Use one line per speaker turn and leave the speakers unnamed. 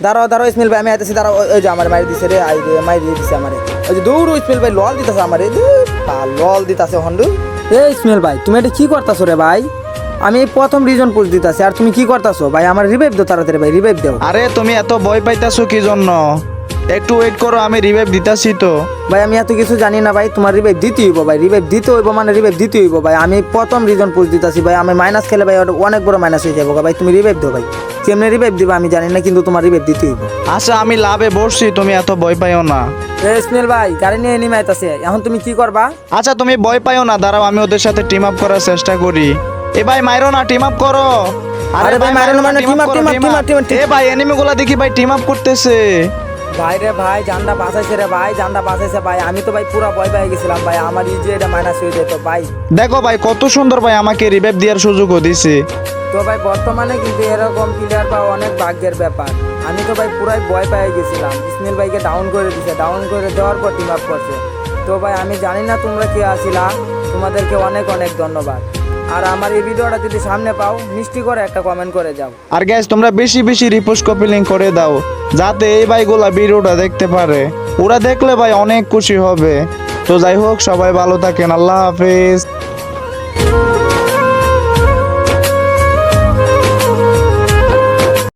দাঁড়াও দাঁড়াও ইসমাইল ভাই, আমি আইতেছি, দাঁড়াও। ওই যে আমার মারি দিছে রে, আই রে মারি দিছে আমারে। ওই যে দৌড় ইসমাইল ভাই, লল দিতেছে আমারে, লল দিতেছে হন্ডু। ইসমাইল ভাই, তুমি এটা কি করতেছো রে ভাই? আমি প্রথম রিজন পুশ দিতেছি আর তুমি কি করতেছো ভাই? আমার রিভাইভ দাও তাড়াতাড়ি ভাই, রিভাইভ দাও।
আরে তুমি এত ভয় পাইতাছো কি জন্য? একটু ওয়েট করো, আমি রিভাইভ দিতাছি তো।
ভাই আমি এত কিছু জানি না ভাই, তোমার রিভাইভ দিতে হইব ভাই, রিভাইভ দিতে হইব মানে রিভাইভ দিতে হইব ভাই। আমি প্রথম রিজন পুশ দিতেছি ভাই, আমি মাইনাস খেলে ভাই ওটা অনেক বড় মাইনাস হয়ে যাবো ভাই। তুমি রিভাইভ দাও ভাই, কেমনে রিভাইভ দিবা আমি জানি না, কিন্তু তোমার রিভাইভ দিতে হইব।
আচ্ছা আমি লাভে বসছি, তুমি এত ভয় পাইও না।
ইসমাইল ভাই গাড়ি নিয়ে এনিমি আইতাছে, এখন তুমি কি করবা?
আচ্ছা তুমি ভয় পাইও না, দাঁড়াও আমি ওদের সাথে টিম আপ করার চেষ্টা করি। এ ভাই মাইরো না, টিম আপ করো।
আরে ভাই মারো না, মানে
team up করো, team up। এ ভাই এনিমি গুলা দেখি ভাই টিম আপ করতেছে।
ভাই রে ভাই, জানটা বাঁচাইছে রে ভাই, জানটা বাঁচাইছে ভাই। আমি তো ভাই পুরা ভয় পেয়ে গেছিলাম ভাই, আমার ইজি এটা মাইনাস হয়ে যেত ভাই।
দেখো ভাই কত সুন্দর ভাই আমাকে রিভাইভ দেওয়ার সুযোগও দিছে।
তো ভাই বর্তমানে কিন্তু এরকম প্লেয়ার বা অনেক ভাগ্যের ব্যাপার। আমি তো ভাই পুরাই ভয় পেয়ে গেছিলাম, ইসমাইল ভাইকে ডাউন করে দিছে, ডাউন করে দেওয়ার পর টিম আপ করছে। তো ভাই আমি জানি না তোমরা কে আসিলা, তোমাদেরকে অনেক অনেক ধন্যবাদ। আর আমার এই ভিডিওটা যদি সামনে পাও, মিষ্টি করে একটা কমেন্ট করে যাও।
আর গ্যাস তোমরা বেশি বেশি রিপোস্ট কপি লিঙ্ক করে দাও, যাতে এই ভাইগুলা ভিডিওটা দেখতে পারে। ওরা দেখলে ভাই অনেক খুশি হবে। তো যাই হোক, সবাই ভালো থাকেন, আল্লাহ হাফেজ।